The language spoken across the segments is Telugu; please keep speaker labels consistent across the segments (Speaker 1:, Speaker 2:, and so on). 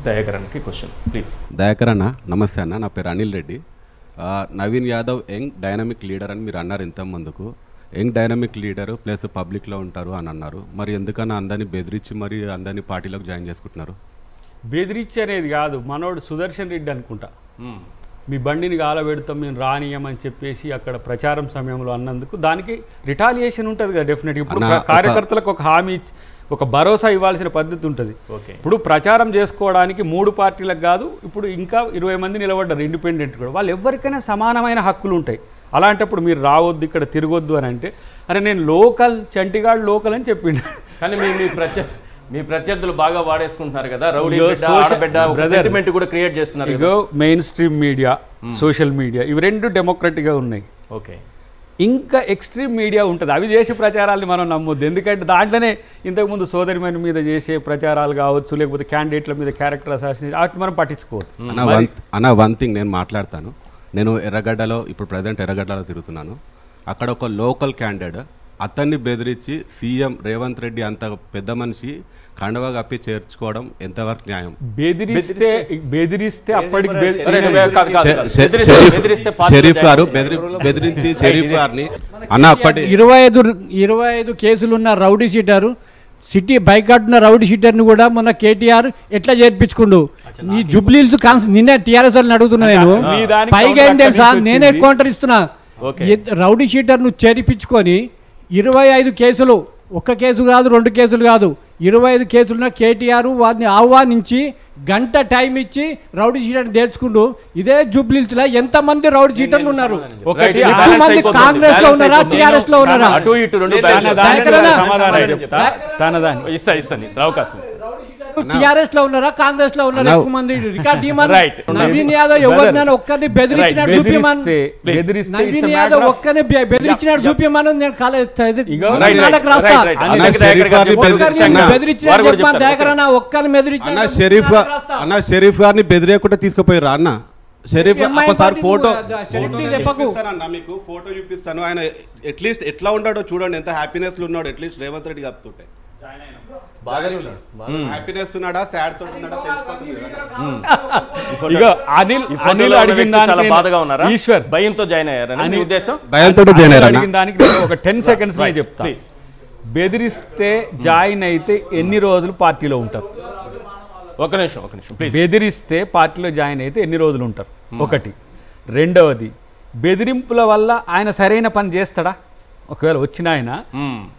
Speaker 1: దయాకరణ్కి క్వశ్చన్ ప్లీజ్.
Speaker 2: దయాకరణ నమస్తే అన్న, నా పేరు Anil Reddy. Naveen Yadav young dynamic leader అని మీరు అన్నారు ఇంతకుముందుకు. యంగ్ డైనమిక్ లీడరు ప్లస్ పబ్లిక్లో ఉంటారు అని అన్నారు. మరి ఎందుకన్నా అందరినీ బెదిరించి మరి అందరినీ పార్టీలోకి జాయిన్ చేసుకుంటున్నారు?
Speaker 3: బెదిరించి అనేది కాదు, మనోడు సుదర్శన్ రెడ్డి అనుకుంటా, మీ బండిని గాలబెడతాం మేము రానియమని చెప్పేసి అక్కడ ప్రచారం సమయంలో అన్నందుకు దానికి రిటాలియేషన్ ఉంటుంది కదా డెఫినెట్గా. ఇప్పుడు కార్యకర్తలకు ఒక హామీ, ఒక భరోసా ఇవ్వాల్సిన పద్ధతి ఉంటుంది. ఇప్పుడు ప్రచారం చేసుకోవడానికి 3 పార్టీలకు కాదు, ఇప్పుడు ఇంకా 20 మంది నిలబడ్డారు ఇండిపెండెంట్ కూడా. వాళ్ళు ఎవరికైనా సమానమైన హక్కులు ఉంటాయి. అలాంటప్పుడు మీరు రావద్దు ఇక్కడ తిరగొద్దు అని అంటే, అరే నేను లోకల్ చంటిగాడు లోకల్ అని చెప్పిండు.
Speaker 1: కానీ మీ ప్రత్యర్థులు బాగా వాడేసుకుంటున్నారు కదా, రౌడీ బిడ్డ ఒక సెంటిమెంట్ కూడా క్రియేట్ చేస్తున్నారు.
Speaker 3: ఇగో mainstream media, social media ఇవి 2 డెమోక్రటిక్గా ఉన్నాయి.
Speaker 1: ఓకే,
Speaker 3: ఇంకా ఎక్స్ట్రీమ్ మీడియా ఉంటుంది, అవి చేసే ప్రచారాలని మనం నమ్మొద్దు. ఎందుకంటే దాంట్లోనే ఇంతకుముందు సోదరిమణి మీద చేసే ప్రచారాలు కావచ్చు, లేకపోతే క్యాండిడేట్ల మీద క్యారెక్టర్ అసాసినేషన్, వాటిని మనం పట్టించుకోవద్దు.
Speaker 2: అన్న వన్ థింగ్ నేను మాట్లాడతాను. నేను ఎర్రగడ్డలో ఇప్పుడు ప్రజెంట్ ఎర్రగడ్డలో తిరుగుతున్నాను. అక్కడ ఒక లోకల్ క్యాండిడేట్ అతన్ని బెదిరించి సీఎం రేవంత్ రెడ్డి అంత పెద్ద మనిషి కండవా కప్పి చేర్చుకోవడం ఎంతవరకు న్యాయం?
Speaker 3: బెదిరిస్తే అప్పటికి
Speaker 2: షరీఫ్ గారు బెదిరించి షరీఫ్ గారిని అన్న అప్పటి
Speaker 4: 25 కేసులున్న రౌడీ షీటరు, సిటీ బైకాట్ ఉన్న రౌడీ షీటర్ని కూడా మొన్న కేటీఆర్ ఎట్లా చేర్పించుకుండు. ఈ జుబ్లీల్స్ నిన్నే టీఆర్ఎస్ వాళ్ళని అడుగుతున్నా నేను. పైగా ఏం తెలుసా, నేనే కౌంటర్ ఇస్తున్నా. రౌడీ షీటర్ను చేర్పించుకొని 25 కేసులు, ఒక్క కేసు కాదు 2 కేసులు కాదు, 25 కేసులున్న కేటీఆర్ వారిని ఆహ్వానించి గంట టైం ఇచ్చి రౌడీ షీటర్ని తెచ్చుకుంటూ. ఇదే జూబ్లీహిల్స్ లో ఎంతమంది రౌడీ షీటర్లు ఉన్నారు? కాంగ్రెస్ లో ఉన్నారా, టిఆర్ఎస్ లో ఉన్నారా? టిఆర్ఎస్ లో ఉన్నారా, కాంగ్రెస్ లో ఉన్నారా? ఎక్కువ మంది రికార్డ్ నవీన్ యాదవ్ ఎవరినైనా ఒక్కరిని బెదిరించినట్టు చూపించమని, నవీన్ యాదవ్ ఒక్కరిని బెదిరించినట్టు చూపించమని నేను రాస్తా.
Speaker 2: షరీఫ్ గారిని బెదిరేకుండా తీసుకుపోయారా అన్న? షరీఫ్ ఒకసారి ఫోటో మీకు ఫోటో చూపిస్తాను. ఆయన అట్లీస్ట్ ఎట్లా ఉన్నాడో చూడండి, ఎంత హ్యాపీనెస్ లో ఉన్నాడు. అట్లీస్ట్ రేవంత్ రెడ్డి చెప్తుంటే హ్యాపీనెస్ ఉన్నాడా, సాడ్ తోటి ఉన్నాడా తెలిసిపోతుంది.
Speaker 3: అనిల్ అడిగిన
Speaker 1: చాలా బాధగా ఉన్నారా? ఈశ్వర్ భయంతో జాయిన్ అయ్యారని ఉద్దేశం?
Speaker 2: భయంతో జాయిన్ అయ్యారు.
Speaker 3: దానికి ఒక 10 seconds చెప్తా. బెదిరిస్తే జాయిన్ అయితే ఎన్ని రోజులు పార్టీలో ఉంటారు?
Speaker 1: ఒక నిమిషం
Speaker 3: బెదిరిస్తే పార్టీలో జాయిన్ అయితే ఎన్ని రోజులు ఉంటారు? ఒకటి. రెండవది, బెదిరింపుల వల్ల ఆయన సరైన పని చేస్తాడా? ఒకవేళ వచ్చిన ఆయన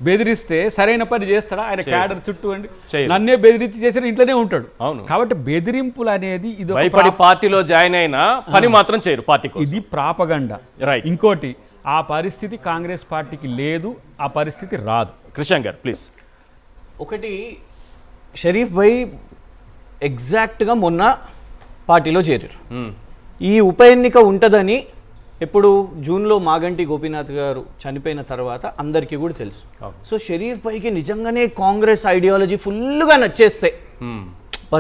Speaker 3: బెదిరిస్తే సరైన పని చేస్తాడా? ఆయన క్యాడర్ చుట్టూ అండి నన్నే బెదిరించి చేసిన ఇంట్లోనే ఉంటాడు. కాబట్టి బెదిరింపులు అనేది ఇది
Speaker 1: పార్టీలో జాయిన్ అయినా పని మాత్రం చేయరు పార్టీకి.
Speaker 3: ఇది ప్రాపగండా. ఇంకోటి, ఆ పరిస్థితి కాంగ్రెస్ పార్టీకి లేదు, ఆ పరిస్థితి రాదు.
Speaker 1: కృష్ణ గారు ప్లీజ్.
Speaker 5: ఒకటి, షరీఫ్ భాయ్ ఎగ్జాక్ట్గా మొన్న పార్టీలో చేరారు. ఈ ఉప ఎన్నిక ఉంటుందని ఎప్పుడు జూన్లో మాగంటి గోపీనాథ్ గారు చనిపోయిన తర్వాత అందరికీ కూడా తెలుసు. సో షరీఫ్ భాయ్కి నిజంగానే కాంగ్రెస్ ఐడియాలజీ ఫుల్గా నచ్చేస్తే,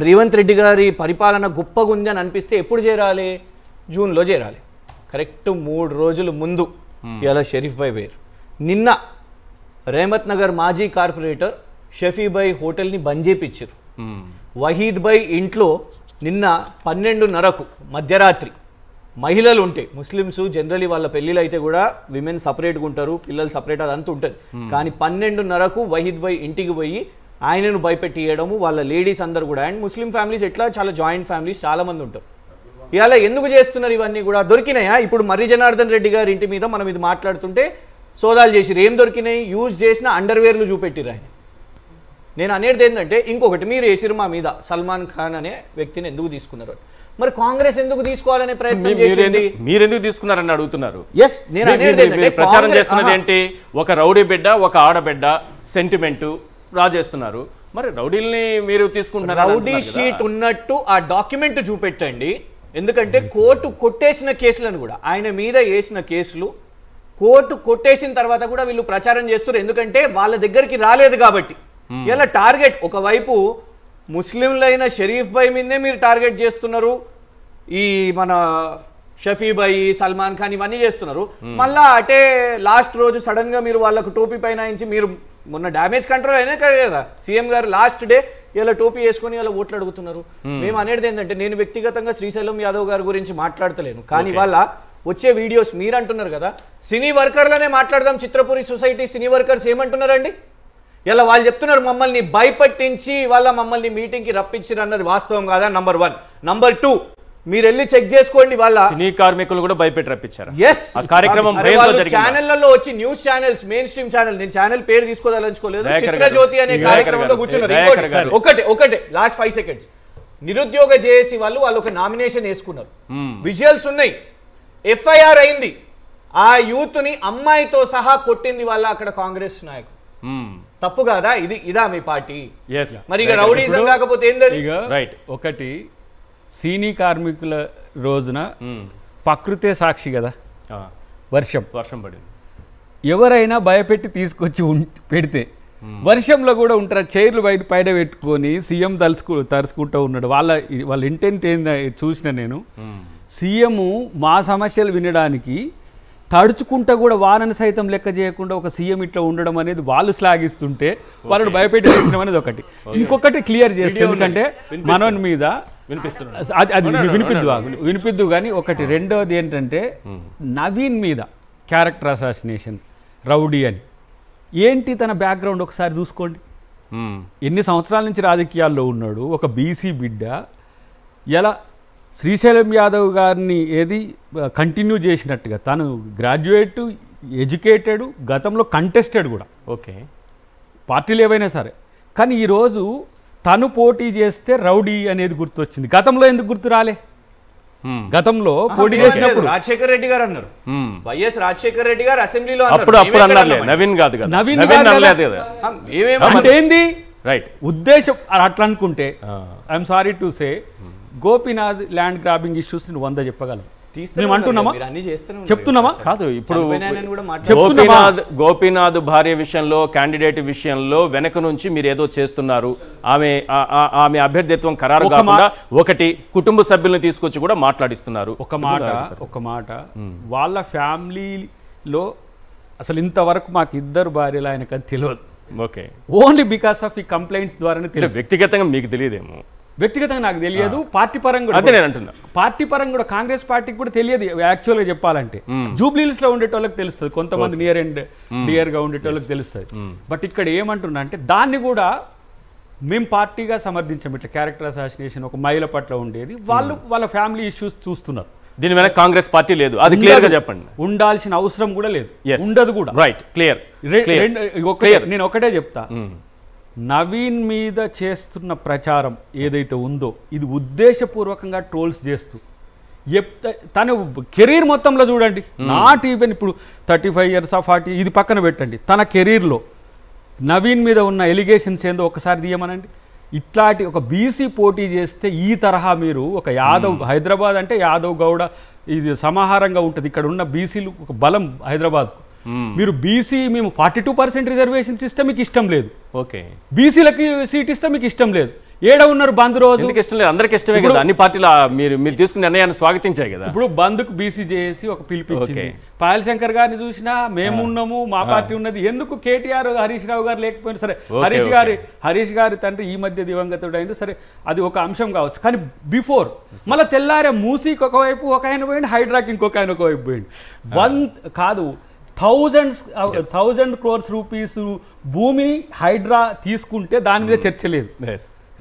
Speaker 5: రేవంత్ రెడ్డి గారి పరిపాలన గొప్పగా ఉంది అని అనిపిస్తే ఎప్పుడు చేరాలి? జూన్లో చేరాలి. కరెక్ట్ 3 రోజుల ముందు ఇలా షరీఫ్ భాయ్ పేరు. నిన్న రేమత్ నగర్ మాజీ కార్పొరేటర్ షఫీ భాయ్ హోటల్ని బంద్ చేపించారు. వహీద్ భాయ్ ఇంట్లో నిన్న 12:30కు మధ్యరాత్రి మహిళలు ఉంటే, ముస్లిమ్స్ జనరలీ వాళ్ళ పెళ్ళిళ్ళు అయితే కూడా విమెన్ సపరేట్గా ఉంటారు, పిల్లలు సపరేట్, అదంతా ఉంటుంది. కానీ 12:30కు వహీద్ భాయ్ ఇంటికి పోయి ఆయనను భయపెట్టియడము, వాళ్ళ లేడీస్ అందరు కూడా. అండ్ ముస్లిం ఫ్యామిలీస్ ఎట్లా చాలా జాయింట్ ఫ్యామిలీస్ చాలా మంది ఉంటారు. ఇలా ఎందుకు చేస్తున్నారు ఇవన్నీ కూడా? దొరికినాయా? ఇప్పుడు మర్రి జనార్దన్ రెడ్డి గారి ఇంటి మీద మనం ఇది మాట్లాడుతుంటే సోదాలు చేసిరు. ఏం దొరికినాయి? యూజ్ చేసిన అండర్వేర్లు చూపెట్టిరు ఆయన. నేను అనేది ఏంటంటే, ఇంకొకటి, మీరు వేసిరు మా మీద సల్మాన్ ఖాన్ అనే వ్యక్తిని ఎందుకు తీసుకున్నారు? మరి కాంగ్రెస్ ఎందుకు తీసుకోవాలనే ప్రయత్నం చేసింది?
Speaker 1: మీరు ఎందుకు తీసుకున్నారని అడుగుతున్నారు.
Speaker 5: ఎస్, నేను
Speaker 1: ప్రచారం చేస్తున్నది ఏంటి? ఒక రౌడీ బిడ్డ, ఒక ఆడబిడ్డ సెంటిమెంట్ రాజేస్తున్నారు. మరి రౌడీల్ని మీరు తీసుకుంటున్నారు.
Speaker 5: రౌడీ షీట్ ఉన్నట్టు ఆ డాక్యుమెంట్ చూపెట్టండి. ఎందుకంటే కోర్టు కొట్టేసిన కేసులను కూడా, ఆయన మీద వేసిన కేసులు కోర్టు కొట్టేసిన తర్వాత కూడా వీళ్ళు ప్రచారం చేస్తారు. ఎందుకంటే వాళ్ళ దగ్గరికి రాలేదు కాబట్టి. ఇలా టార్గెట్, ఒకవైపు ముస్లింలైన షరీఫ్ భాయ్ మీదే మీరు టార్గెట్ చేస్తున్నారు, ఈ మన షఫీ భాయ్, సల్మాన్ ఖాన్ ఇవన్నీ చేస్తున్నారు. మళ్ళా అటే లాస్ట్ రోజు సడన్ గా మీరు వాళ్ళకు టోపీ పైన మీరు మొన్న డ్యామేజ్ కంట్రోల్ అయినా కదా సీఎం గారు లాస్ట్ డే ఇలా టోపీ వేసుకొని ఇలా ఓట్లు అడుగుతున్నారు. మేము అనేది ఏంటంటే, నేను వ్యక్తిగతంగా శ్రీశైలం యాదవ్ గారి గురించి మాట్లాడతలేను, కానీ వాళ్ళ వచ్చే వీడియోస్ మీరు అంటున్నారు కదా, సినీ వర్కర్లనే మాట్లాడదాం, చిత్రపురి సొసైటీ సినీ వర్కర్స్ ఏమంటున్నారండి? ఇలా వాళ్ళు చెప్తున్నారు మమ్మల్ని భయపట్టించి మమ్మల్ని మీటింగ్కి రప్పించారు అన్నది వాస్తవం కాదా? నంబర్ 1. నంబర్ 2, మీరు వెళ్ళి చెక్ చేసుకోండి, వాళ్ళ
Speaker 1: సినీ కార్మికులు కూడా భయపెట్టి రప్పించారు.
Speaker 5: ఎస్,
Speaker 1: ఆ కార్యక్రమం
Speaker 5: ఛానళ్లలో వచ్చి news channels, main stream channel, నేను ఛానల్ పేరు తీసుకోదలుచుకోలేదు, చిత్రజ్యోతి అనే కార్యక్రమంలో కూర్చున్నారు. ఒకటే లాస్ట్ 5 seconds, నిరుద్యోగ జేఏసీ వాళ్ళు ఒక నామినేషన్ వేసుకున్నారు, విజువల్స్ ఉన్నాయి, FIR అయింది, ఆ యూత్ ని అమ్మాయితో సహా కొట్టింది వాళ్ళ అక్కడ కాంగ్రెస్ నాయకులు. తప్పు కాదా? ఇదా మీ పార్టీ? మరి ఇక రౌడీజం కాకపోతే ఏంటది?
Speaker 3: రైట్. ఒకటి, సినీ కార్మికుల రోజున ప్రకృతే సాక్షి కదా, వర్షం పడింది. ఎవరైనా భయపెట్టి తీసుకొచ్చి పెడితే వర్షంలో కూడా ఉంటారు, చైర్లు పైన పెట్టుకొని సీఎం తలుచుకుంటూ ఉన్నాడు. వాళ్ళ ఇంటెంట్ ఏంది చూసిన నేను, సీఎం మా సమస్యలు వినడానికి తడుచుకుంటా కూడా వానని సైతం లెక్క చేయకుండా ఒక సీఎం ఇట్లా ఉండడం అనేది వాళ్ళు శ్లాఘిస్తుంటే వాళ్ళని భయపెట్టి తెచ్చడం అనేది ఒకటి. ఇంకొకటి క్లియర్ చేస్తే, ఎందుకంటే మనోని మీద అది వినిపిద్దు కానీ ఒకటి. రెండవది ఏంటంటే, నవీన్ మీద క్యారెక్టర్ అసాసినేషన్, రౌడీ అని ఏంటి తన బ్యాక్గ్రౌండ్ ఒకసారి చూసుకోండి. ఎన్ని సంవత్సరాల నుంచి రాజకీయాల్లో ఉన్నాడు, ఒక బీసీ బిడ్డ. ఎలా శ్రీశైలం యాదవ్ గారిని కంటిన్యూ చేసినట్టుగా తను గ్రాడ్యుయేట్, ఎడ్యుకేటెడ్, గతంలో కంటెస్టెడ్ కూడా, ఓకే, పార్టీలు ఏవైనా సరే. కానీ ఈరోజు తను పోటీ చేస్తే రౌడీ అనేది గుర్తొచ్చింది. గతంలో ఎందుకు గుర్తు రాలే? గతంలో పోటీ చేసినప్పుడు
Speaker 5: రాజశేఖర రెడ్డి గారు అన్నారు, వైఎస్ రాజశేఖర రెడ్డి గారు అసెంబ్లీలో
Speaker 1: నవీన్ కాదు కదా,
Speaker 3: అంటే ఏంది రైట్ ఉద్దేశం అట్లా అనుకుంటే, I'm sorry to say, Gopinath land grabbing issues 100 చెప్పగలం. మేము అంటున్నామా? చెప్తున్నామా? కాదు. ఇప్పుడు
Speaker 1: గోపీనాథ్ భార్య విషయంలో, క్యాండిడేట్ విషయంలో వెనక నుంచి మీరు ఏదో చేస్తున్నారు, ఆమె అభ్యర్థిత్వం ఖరారు కాకుండా ఒకటి కుటుంబ సభ్యులను తీసుకొచ్చి కూడా మాట్లాడిస్తున్నారు.
Speaker 3: ఒక మాట వాళ్ళ ఫ్యామిలీలో అసలు ఇంతవరకు మాకు 2 భార్యలు ఆయనకు అది తెలియదు.
Speaker 1: ఓకే,
Speaker 3: ఓన్లీ బికాస్ ఆఫ్ ఈ కంప్లైంట్స్ ద్వారానే తెలియదు.
Speaker 1: వ్యక్తిగతంగా మీకు తెలియదేమో?
Speaker 3: వ్యక్తిగతంగా నాకు తెలియదు, పార్టీ పరంగా
Speaker 1: అదే నేను అంటున్నా.
Speaker 3: పార్టీ పరంగా కూడా కాంగ్రెస్ పార్టీకి కూడా తెలియదు యాక్చువల్గా చెప్పాలంటే. జూబ్లీహిల్స్ లో ఉండేటోళ్ళకి తెలుస్తుంది, కొంతమంది నియర్ అండ్ డియర్ గా ఉండేటోళ్ళకి తెలుస్తుంది. బట్ ఇక్కడ ఏమంటున్నా అంటే, దాన్ని కూడా మేము పార్టీగా సమర్థించాం. ఇట్లా క్యారెక్టర్ అసాసినేషన్ ఒక మహిళ పట్ల ఉండేది, వాళ్ళ ఫ్యామిలీ ఇష్యూస్ చూస్తున్నారు.
Speaker 1: దీని వెనక కాంగ్రెస్ పార్టీ లేదు, అది క్లియర్ గా చెప్పండి.
Speaker 3: ఉండాల్సిన అవసరం కూడా లేదు, ఉండదు కూడా.
Speaker 1: Right, clear.
Speaker 3: నేను ఒకటే చెప్తా, నవీన్ మీద చేస్తున్న ప్రచారం ఏదైతే ఉందో ఇది ఉద్దేశపూర్వకంగా ట్రోల్స్ చేస్తూ తన కెరీర్ మొత్తంలో చూడండి, నాట్ ఈవెన్ ఇప్పుడు 35 years 40 ఇది పక్కన పెట్టండి, తన కెరీర్లో నవీన్ మీద ఉన్న ఎలిగేషన్స్ ఏందో ఒకసారి తీయమనండి. ఇట్లాంటి ఒక బీసీ పోటీ చేస్తే ఈ తరహా మీరు ఒక యాదవ్, హైదరాబాద్ అంటే యాదవ్ గౌడ ఇది సమాహారంగా ఉంటుంది, ఇక్కడ ఉన్న బీసీలు ఒక బలం హైదరాబాద్కు. మీరు బీసీ మేము 42% రిజర్వేషన్స్ ఇస్తే మీకు ఇష్టం లేదు,
Speaker 1: ఓకే,
Speaker 3: బీసీలకి సీట్ ఇస్తే మీకు ఇష్టం లేదు. ఏడ ఉన్నారు బంద్ రోజు?
Speaker 1: ఇష్టం లేదు, అందరికి ఇష్టమే కదా. అన్ని పార్టీలు మీరు తీసుకున్న నిర్ణయాన్ని స్వాగతించాయి కదా.
Speaker 3: ఇప్పుడు బంద్కు బీసీ చేసి ఒక పిలిపించింది. పాయల్ శంకర్ గారిని చూసినా మేము ఉన్నాము, మా పార్టీ ఉన్నది, ఎందుకు కేటీఆర్ హరీష్ రావు గారు లేకపోయినా సరే, హరీష్ గారి తండ్రి ఈ మధ్య దివంగతుడు అయింది సరే, అది ఒక అంశం కావచ్చు. కానీ బిఫోర్ మళ్ళీ తెల్లారే మూసీకి ఒకవైపు ఒక ఆయన పోయింది, హైడ్రాకి ఇంకొక ఆయన ఒకవైపు పోయింది. 1000 crores రూపీస్ భూమిని హైడ్రా తీసుకుంటే దాని మీద చర్చ లేదు.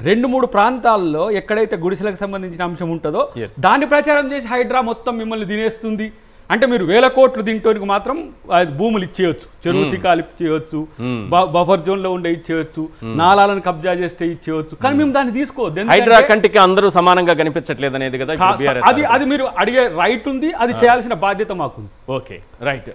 Speaker 3: 2-3 ప్రాంతాల్లో ఎక్కడైతే గుడిసెలకు సంబంధించిన అంశం ఉంటుందో దాన్ని ప్రచారం చేసి హైడ్రా మొత్తం మిమ్మల్ని తినేస్తుంది అంటే, మీరు 1000 కోట్లు తింటోనికి మాత్రం భూములు ఇచ్చేయచ్చు, చెరువు శిఖాలు ఇచ్చేయచ్చు, బఫర్ జోన్ లో ఉండే ఇచ్చేయచ్చు, నాలాలను కబ్జా చేస్తే ఇచ్చేయచ్చు. కానీ మేము దాన్ని తీసుకోవద్దు.
Speaker 1: హైడ్రా కంటికి అందరూ సమానంగా కనిపించట్లేదు అనేది కదా.
Speaker 3: అది మీరు అడిగే రైట్ ఉంది, అది చేయాల్సిన బాధ్యత మాకుంది.
Speaker 1: Okay, right.